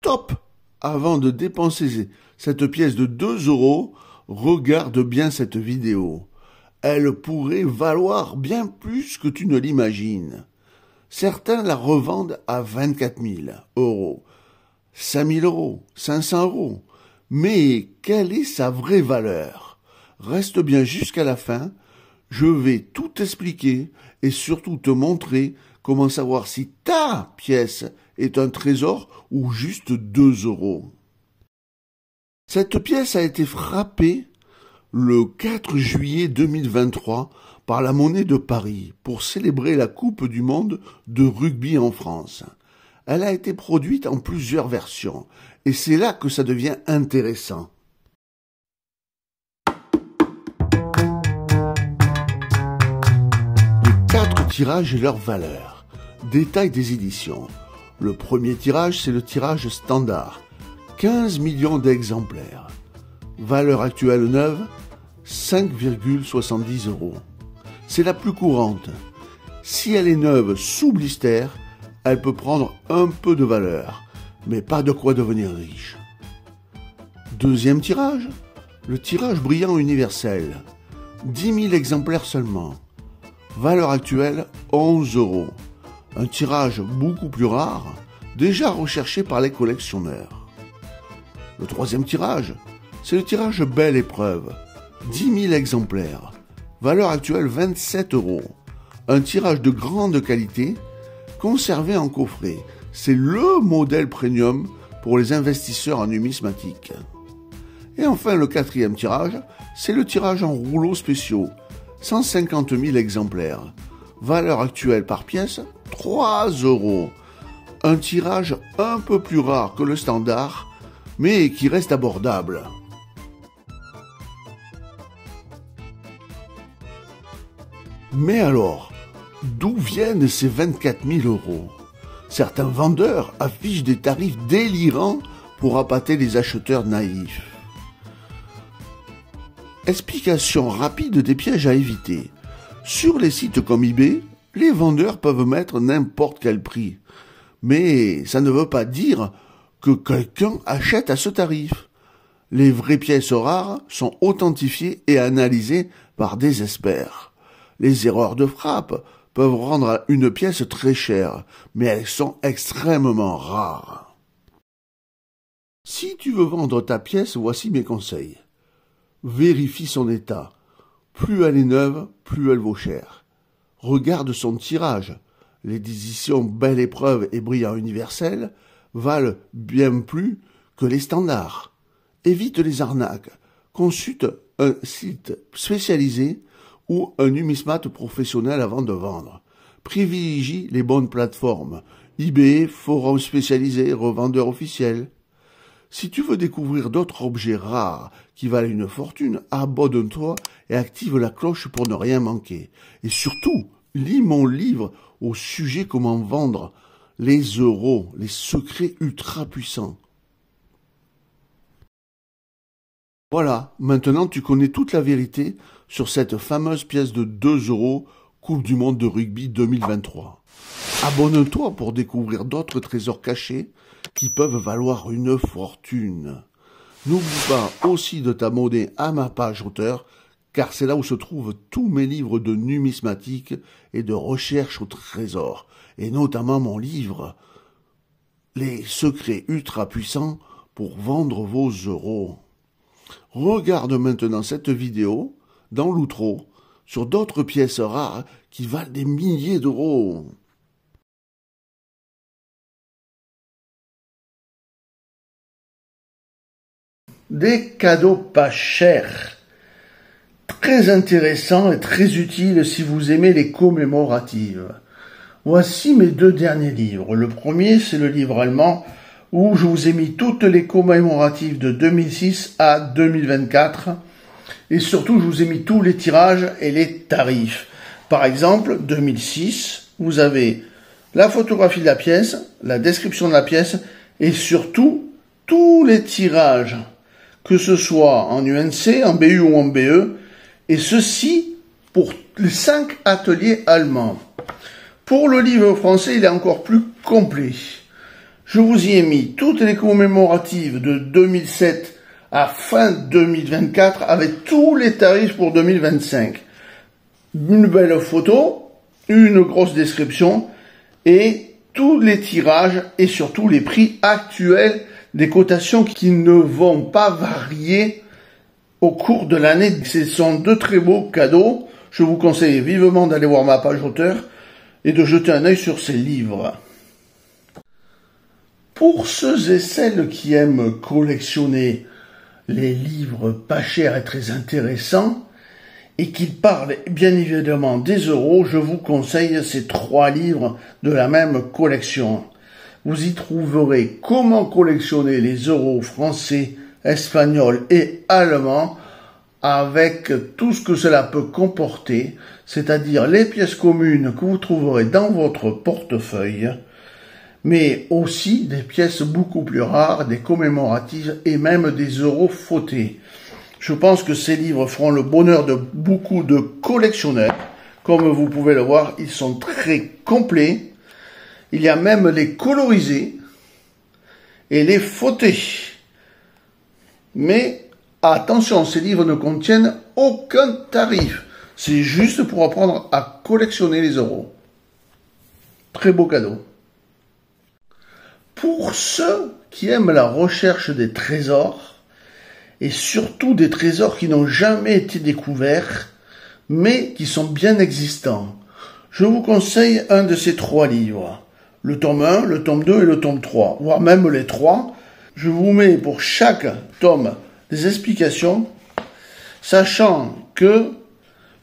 Top! Avant de dépenser cette pièce de 2 €, regarde bien cette vidéo. Elle pourrait valoir bien plus que tu ne l'imagines. Certains la revendent à 24 000 €, 5 000 €, 500 €. Mais quelle est sa vraie valeur? Reste bien jusqu'à la fin. Je vais tout expliquer et surtout te montrer comment savoir si ta pièce est un trésor ou juste 2 €. Cette pièce a été frappée le 4 juillet 2023 par la Monnaie de Paris pour célébrer la Coupe du Monde de rugby en France. Elle a été produite en plusieurs versions et c'est là que ça devient intéressant. Les 4 tirages et leur valeur. Détail des éditions. Le premier tirage, c'est le tirage standard. 15 millions d'exemplaires. Valeur actuelle neuve, 5,70 €. C'est la plus courante. Si elle est neuve sous blister, elle peut prendre un peu de valeur, mais pas de quoi devenir riche. Deuxième tirage, le tirage brillant universel. 10 000 exemplaires seulement. Valeur actuelle, 11 €. Un tirage beaucoup plus rare, déjà recherché par les collectionneurs. Le troisième tirage, c'est le tirage Belle Épreuve. 10 000 exemplaires. Valeur actuelle 27 €. Un tirage de grande qualité, conservé en coffret. C'est le modèle premium pour les investisseurs en numismatique. Et enfin, le quatrième tirage, c'est le tirage en rouleaux spéciaux. 150 000 exemplaires. Valeur actuelle par pièce, 3 €. Un tirage un peu plus rare que le standard, mais qui reste abordable. Mais alors, d'où viennent ces 24 000 €? Certains vendeurs affichent des tarifs délirants pour appâter les acheteurs naïfs. Explication rapide des pièges à éviter. Sur les sites comme eBay, les vendeurs peuvent mettre n'importe quel prix. Mais ça ne veut pas dire que quelqu'un achète à ce tarif. Les vraies pièces rares sont authentifiées et analysées par des experts. Les erreurs de frappe peuvent rendre une pièce très chère, mais elles sont extrêmement rares. Si tu veux vendre ta pièce, voici mes conseils. Vérifie son état. Plus elle est neuve, plus elle vaut cher. Regarde son tirage. Les éditions Belle Épreuve et Brillant Universel valent bien plus que les standards. Évite les arnaques. Consulte un site spécialisé ou un numismate professionnel avant de vendre. Privilégie les bonnes plateformes. eBay, forum spécialisé, revendeur officiel. Si tu veux découvrir d'autres objets rares qui valent une fortune, abonne-toi et active la cloche pour ne rien manquer. Et surtout, lis mon livre au sujet comment vendre les euros, les secrets ultra puissants. Voilà, maintenant tu connais toute la vérité sur cette fameuse pièce de 2 € Coupe du Monde de rugby 2023. Abonne-toi pour découvrir d'autres trésors cachés qui peuvent valoir une fortune. N'oublie pas aussi de t'abonner à ma page auteur, car c'est là où se trouvent tous mes livres de numismatique et de recherche au trésor, et notamment mon livre « Les secrets ultra puissants pour vendre vos euros ». Regarde maintenant cette vidéo dans l'outro sur d'autres pièces rares qui valent des milliers d'euros. Des cadeaux pas chers, très intéressants et très utiles si vous aimez les commémoratives. Voici mes 2 derniers livres. Le premier, c'est le livre allemand où je vous ai mis toutes les commémoratives de 2006 à 2024 et surtout je vous ai mis tous les tirages et les tarifs. Par exemple, 2006, vous avez la photographie de la pièce, la description de la pièce et surtout tous les tirages, que ce soit en UNC, en BU ou en BE, et ceci pour les 5 ateliers allemands. Pour le livre français, il est encore plus complet. Je vous y ai mis toutes les commémoratives de 2007 à fin 2024 avec tous les tarifs pour 2025. Une belle photo, une grosse description et tous les tirages et surtout les prix actuels des cotations qui ne vont pas varier au cours de l'année. Ce sont de très beaux cadeaux. Je vous conseille vivement d'aller voir ma page auteur et de jeter un œil sur ces livres. Pour ceux et celles qui aiment collectionner les livres pas chers et très intéressants et qui parlent bien évidemment des euros, je vous conseille ces 3 livres de la même collection. Vous y trouverez comment collectionner les euros français, espagnols et allemands avec tout ce que cela peut comporter, c'est-à-dire les pièces communes que vous trouverez dans votre portefeuille, mais aussi des pièces beaucoup plus rares, des commémoratives et même des euros fautés. Je pense que ces livres feront le bonheur de beaucoup de collectionneurs. Comme vous pouvez le voir, ils sont très complets. Il y a même les colorisés et les fautés. Mais attention, ces livres ne contiennent aucun tarif. C'est juste pour apprendre à collectionner les euros. Très beau cadeau. Pour ceux qui aiment la recherche des trésors, et surtout des trésors qui n'ont jamais été découverts, mais qui sont bien existants, je vous conseille un de ces 3 livres. Le tome 1, le tome 2 et le tome 3, voire même les 3. Je vous mets pour chaque tome des explications, sachant que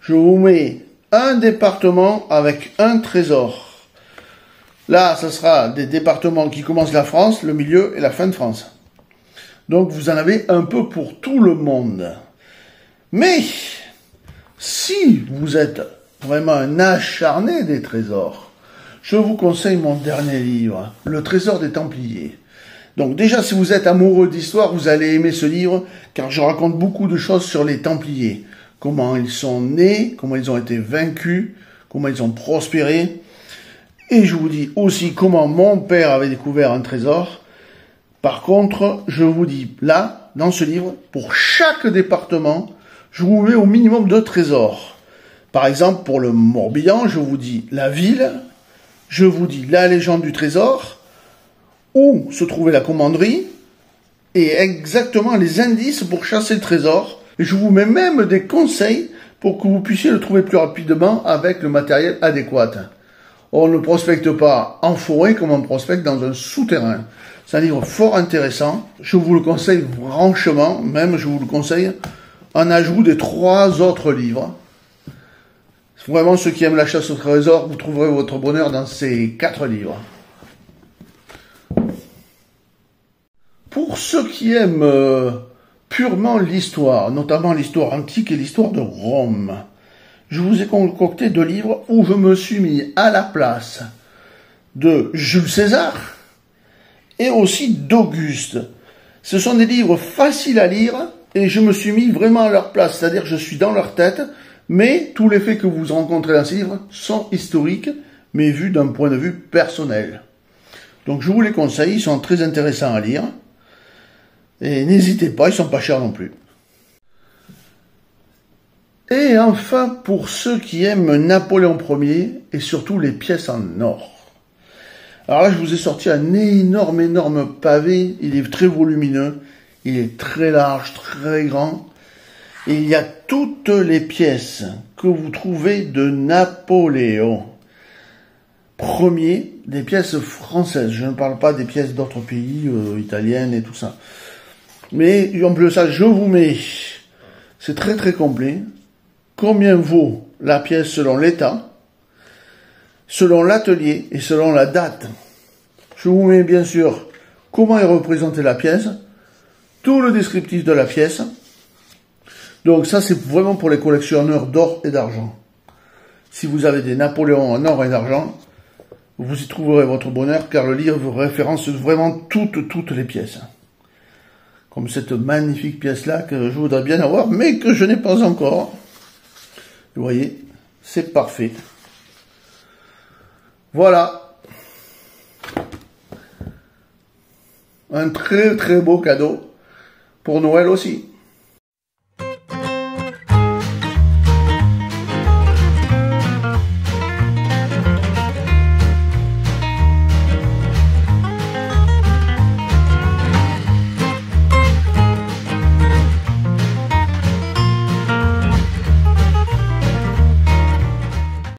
je vous mets un département avec un trésor. Là, ce sera des départements qui commencent la France, le milieu et la fin de France. Donc, vous en avez un peu pour tout le monde. Mais, si vous êtes vraiment un acharné des trésors, je vous conseille mon dernier livre, Le Trésor des Templiers. Donc déjà, si vous êtes amoureux d'histoire, vous allez aimer ce livre, car je raconte beaucoup de choses sur les Templiers. Comment ils sont nés, comment ils ont été vaincus, comment ils ont prospéré. Et je vous dis aussi comment mon père avait découvert un trésor. Par contre, je vous dis là, dans ce livre, pour chaque département, je vous mets au minimum 2 trésors. Par exemple, pour le Morbihan, je vous dis la ville, je vous dis la légende du trésor, où se trouvait la commanderie, et exactement les indices pour chasser le trésor. Et je vous mets même des conseils pour que vous puissiez le trouver plus rapidement avec le matériel adéquat. On ne prospecte pas en forêt comme on prospecte dans un souterrain. C'est un livre fort intéressant. Je vous le conseille franchement, même je vous le conseille en ajout des 3 autres livres. Vraiment, ceux qui aiment la chasse au trésor, vous trouverez votre bonheur dans ces 4 livres. Pour ceux qui aiment purement l'histoire, notamment l'histoire antique et l'histoire de Rome, je vous ai concocté 2 livres où je me suis mis à la place de Jules César et aussi d'Auguste. Ce sont des livres faciles à lire et je me suis mis vraiment à leur place, c'est-à-dire que je suis dans leur tête, mais tous les faits que vous rencontrez dans ces livres sont historiques, mais vus d'un point de vue personnel. Donc je vous les conseille, ils sont très intéressants à lire. Et n'hésitez pas, ils sont pas chers non plus. Et enfin, pour ceux qui aiment Napoléon Ier et surtout les pièces en or. Alors là, je vous ai sorti un énorme pavé. Il est très volumineux, il est très large, très grand. Et il y a toutes les pièces que vous trouvez de Napoléon Ier, des pièces françaises. Je ne parle pas des pièces d'autres pays, italiennes et tout ça. Mais en plus de ça, je vous mets, c'est très complet, combien vaut la pièce selon l'état, selon l'atelier et selon la date. Je vous mets bien sûr comment est représentée la pièce, tout le descriptif de la pièce. Donc ça, c'est vraiment pour les collectionneurs d'or et d'argent. Si vous avez des Napoléons en or et d'argent, vous y trouverez votre bonheur, car le livre vous référence vraiment toutes les pièces. Comme cette magnifique pièce-là que je voudrais bien avoir, mais que je n'ai pas encore. Vous voyez, c'est parfait. Voilà. Un très très beau cadeau pour Noël aussi.